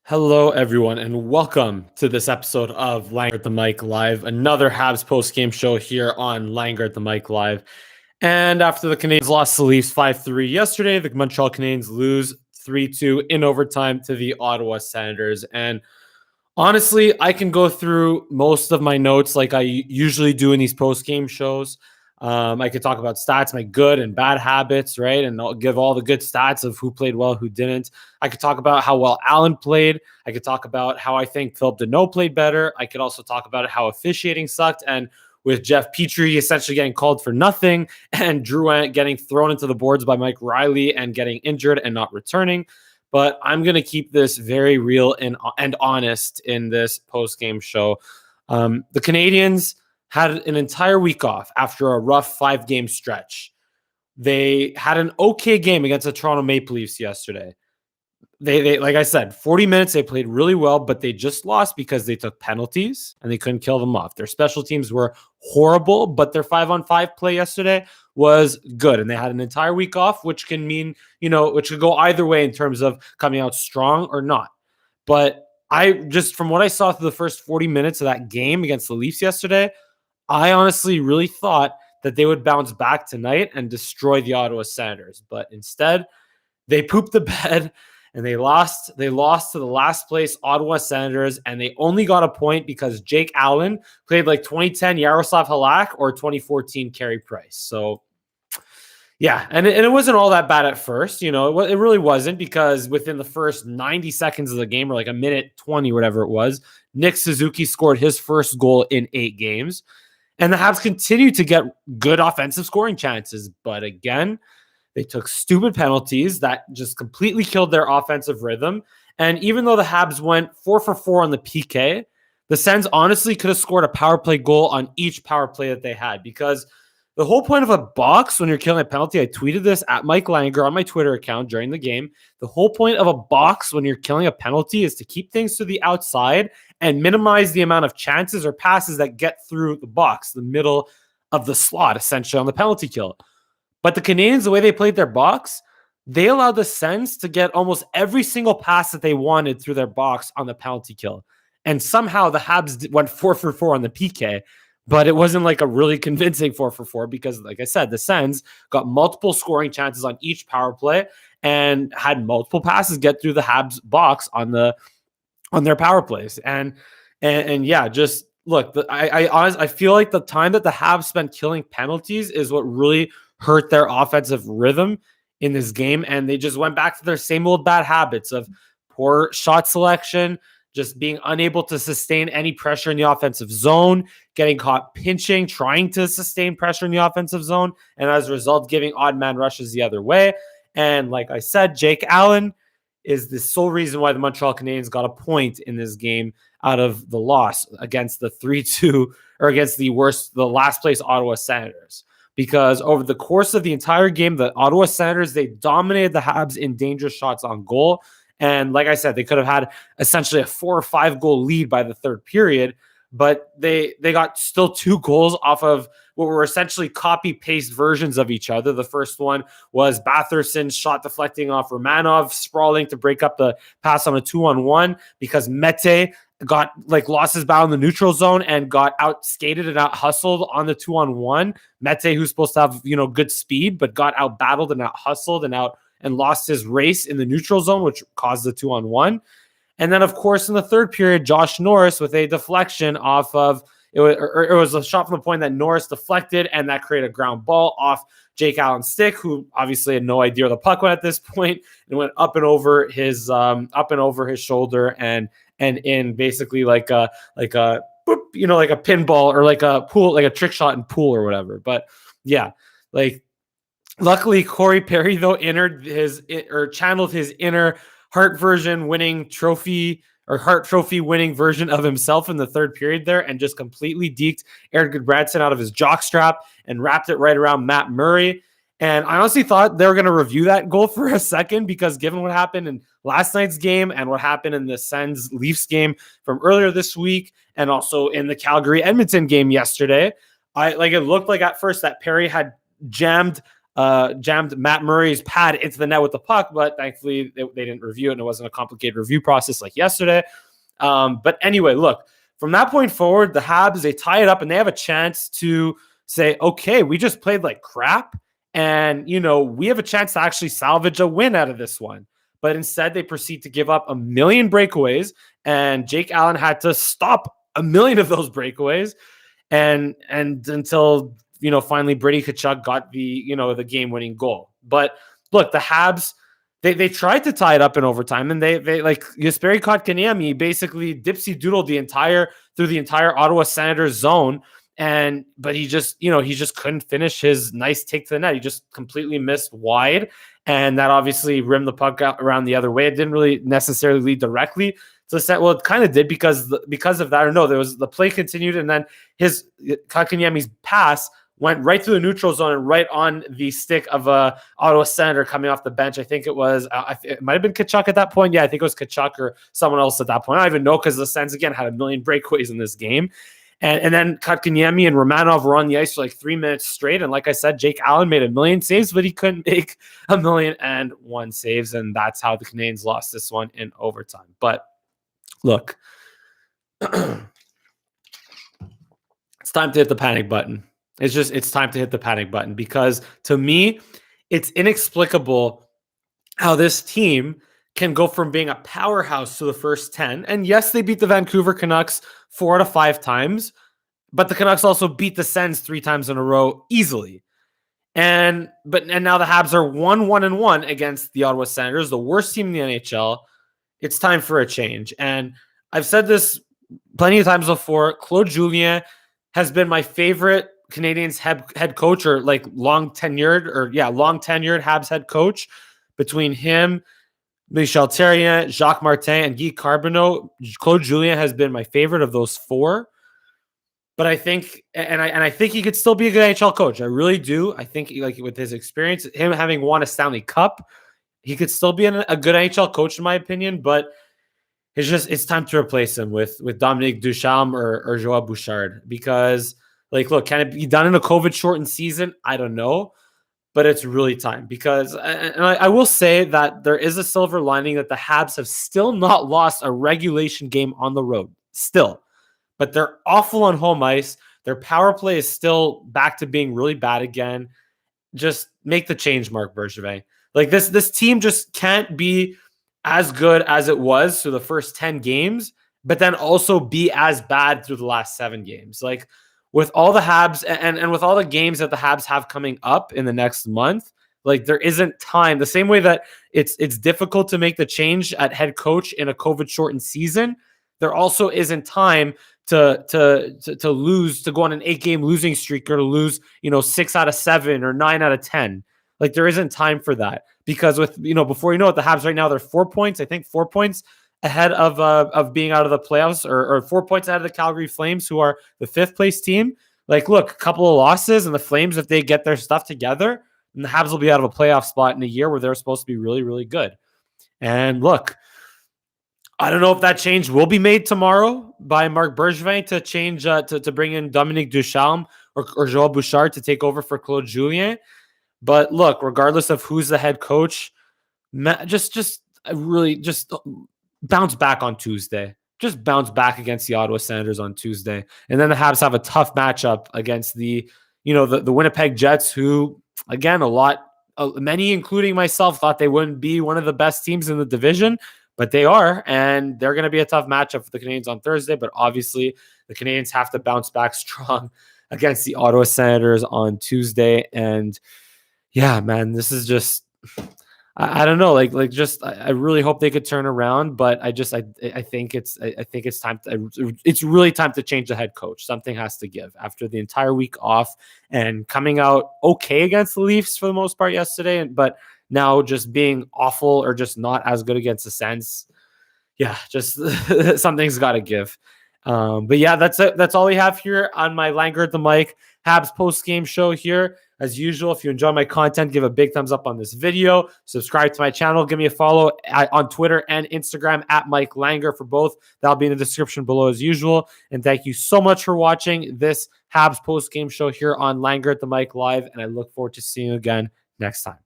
Hello, everyone, and welcome to this episode of Langer at the Mic Live, another Habs post-game show here on Langer at the Mic Live. And after the Canadiens lost the Leafs 5-3 yesterday, the Montreal Canadiens lose 3-2 in overtime to the Ottawa Senators. And honestly, I can go through most of my notes like I usually do in these post-game shows. I could talk about stats, my good and bad habits, right? And I'll give all the good stats of who played well, who didn't. I could talk about how well Allen played. I could talk about how I think Philip Deneau played better. I could also talk about how officiating sucked. And with Jeff Petrie essentially getting called for nothing and Drouin getting thrown into the boards by Mike Riley and getting injured and not returning. But I'm going to keep this very real and honest in this post-game show. The Canadiens had an entire week off after a rough 5-game stretch. They had an okay game against the Toronto Maple Leafs yesterday. They like I said, 40 minutes, they played really well, but they just lost because they took penalties and they couldn't kill them off. Their special teams were horrible, but their 5-on-5 play yesterday was good. And they had an entire week off, which can mean, which could go either way in terms of coming out strong or not. But from what I saw through the first 40 minutes of that game against the Leafs yesterday, I honestly really thought that they would bounce back tonight and destroy the Ottawa Senators. But instead, they pooped the bed and they lost. They lost to the last place Ottawa Senators, and they only got a point because Jake Allen played like 2010 Yaroslav Halak or 2014 Carey Price. So, yeah, and it wasn't all that bad at first. It really wasn't, because within the first 90 seconds of the game, or like a minute 20, whatever it was, Nick Suzuki scored his first goal in 8 games. And the Habs continued to get good offensive scoring chances. But again, they took stupid penalties that just completely killed their offensive rhythm. And even though the Habs went 4 for 4 on the PK, the Sens honestly could have scored a power play goal on each power play that they had, because the whole point of a box when you're killing a penalty, I tweeted this at Mike Langer on my Twitter account during the game. The whole point of a box when you're killing a penalty is to keep things to the outside and minimize the amount of chances or passes that get through the box, the middle of the slot, essentially, on the penalty kill. But the Canadiens, the way they played their box, they allowed the Sens to get almost every single pass that they wanted through their box on the penalty kill. And somehow the Habs went 4 for 4 on the PK. But it wasn't like a really convincing 4 for 4 because, like I said, the Sens got multiple scoring chances on each power play and had multiple passes get through the Habs box on their power plays. And yeah, just look, I honestly, I feel like the time that the Habs spent killing penalties is what really hurt their offensive rhythm in this game. And they just went back to their same old bad habits of poor shot selection, just being unable to sustain any pressure in the offensive zone, getting caught pinching, trying to sustain pressure in the offensive zone, and as a result, giving odd man rushes the other way. And like I said, Jake Allen is the sole reason why the Montreal Canadiens got a point in this game out of the loss against the 3-2, or against the last place Ottawa Senators. Because over the course of the entire game, the Ottawa Senators, they dominated the Habs in dangerous shots on goal. And like I said, they could have had essentially a 4 or 5 goal lead by the third period, but they got still 2 goals off of what were essentially copy-paste versions of each other. The first one was Batherson's shot deflecting off Romanov, sprawling to break up the pass on a 2-on-1 because Mete lost his battle in the neutral zone and got out skated and out hustled on the 2-on-1. Mete, who's supposed to have good speed, but got out battled and out hustled and lost his race in the neutral zone, which caused the 2-on-1. And then, of course, in the third period, Josh Norris with a deflection off of it was a shot from the point that Norris deflected, and that created a ground ball off Jake Allen's stick, who obviously had no idea where the puck went at this point, and went up and over his shoulder and in basically like a boop, like a pinball or like a pool, like a trick shot in pool or whatever. But yeah, luckily Corey Perry though channeled his inner Hart Trophy winning version of himself in the third period there, and just completely deked Eric Goodbranson out of his jockstrap and wrapped it right around Matt Murray. And I honestly thought they were going to review that goal for a second, because given what happened in last night's game and what happened in the Sens Leafs game from earlier this week, and also in the Calgary Edmonton game yesterday, it looked like at first that Perry had jammed jammed Matt Murray's pad into the net with the puck, but thankfully they didn't review it and it wasn't a complicated review process like yesterday. But anyway, look, from that point forward, the Habs, they tie it up and they have a chance to say, okay, we just played like crap. And, we have a chance to actually salvage a win out of this one. But instead, they proceed to give up 1 million breakaways. And Jake Allen had to stop 1 million of those breakaways. And until, finally Brady Tkachuk got the game-winning goal. But look, the Habs, they tried to tie it up in overtime, and they like Jesperi Kotkaniemi basically dipsy doodled through the entire Ottawa Senators zone. But he just couldn't finish his nice take to the net. He just completely missed wide. And that obviously rimmed the puck out around the other way. It didn't really necessarily lead directly to the set. Well, it kind of did because of that. Or no, there was the play continued, and then his Kotkaniemi's pass went right through the neutral zone and right on the stick of a Ottawa Senator coming off the bench. I think it was, it might have been Tkachuk at that point. Yeah, I think it was Tkachuk or someone else at that point. I don't even know because the Sens, again, had 1 million breakaways in this game. And then Kotkaniemi and Romanov were on the ice for like 3 minutes straight. And like I said, Jake Allen made 1 million saves, but he couldn't make 1,000,001 saves. And that's how the Canadiens lost this one in overtime. But look, it's time to hit the panic button. It's time to hit the panic button because to me, it's inexplicable how this team can go from being a powerhouse to the first 10. And yes, they beat the Vancouver Canucks 4 out of 5 times, but the Canucks also beat the Sens 3 times in a row easily. And now the Habs are 1-1-1 against the Ottawa Senators, the worst team in the NHL. It's time for a change. And I've said this plenty of times before. Claude Julien has been my favorite Canadiens head coach, or like long tenured Habs head coach. Between him, Michel Therrien, Jacques Martin, and Guy Carbonneau, Claude Julien has been my favorite of those 4. But I think, and I think he could still be a good NHL coach. I really do. I think, like, with his experience, him having won a Stanley Cup, he could still be a good NHL coach, in my opinion. But it's time to replace him with Dominique Ducharme or Joel Bouchard, because, like, look, can it be done in a COVID-shortened season? I don't know. But it's really time because, and I will say that there is a silver lining that the Habs have still not lost a regulation game on the road, still. But they're awful on home ice. Their power play is still back to being really bad again. Just make the change, Marc Bergevin. Like, this team just can't be as good as it was through the first 10 games, but then also be as bad through the last 7 games. Like, with all the Habs and with all the games that the Habs have coming up in the next month, like, there isn't time. The same way that it's difficult to make the change at head coach in a COVID-shortened season, there also isn't time to lose, to go on an 8-game losing streak or to lose, 6 out of 7 or 9 out of 10. Like, there isn't time for that because before you know it, the Habs right now, they're 4 points. I think 4 points ahead of being out of the playoffs, or 4 points ahead of the Calgary Flames, who are the 5th place team. Like, look, a couple of losses, and the Flames, if they get their stuff together, and the Habs will be out of a playoff spot in a year where they're supposed to be really, really good. And look, I don't know if that change will be made tomorrow by Marc Bergevin to change to bring in Dominique Ducharme or Joel Bouchard to take over for Claude Julien. But look, regardless of who's the head coach, just bounce back on Tuesday. Just bounce back against the Ottawa Senators on Tuesday. And then the Habs have a tough matchup against the Winnipeg Jets, who, again, many, including myself, thought they wouldn't be one of the best teams in the division, but they are, and they're going to be a tough matchup for the Canadiens on Thursday. But obviously, the Canadiens have to bounce back strong against the Ottawa Senators on Tuesday. And yeah, man, this is just, I don't know, I really hope they could turn around, but I think it's time. It's really time to change the head coach. Something has to give after the entire week off and coming out okay against the Leafs for the most part yesterday, but now just being awful or just not as good against the Sens. Yeah, just something's got to give. But yeah, that's it. That's all we have here on my Langer at the Mic Habs post-game show here. As usual, if you enjoy my content, give a big thumbs up on this video. Subscribe to my channel. Give me a follow on Twitter and Instagram at Mike Langer for both. That'll be in the description below as usual. And thank you so much for watching this Habs post-game show here on Langer at the Mic Live. And I look forward to seeing you again next time.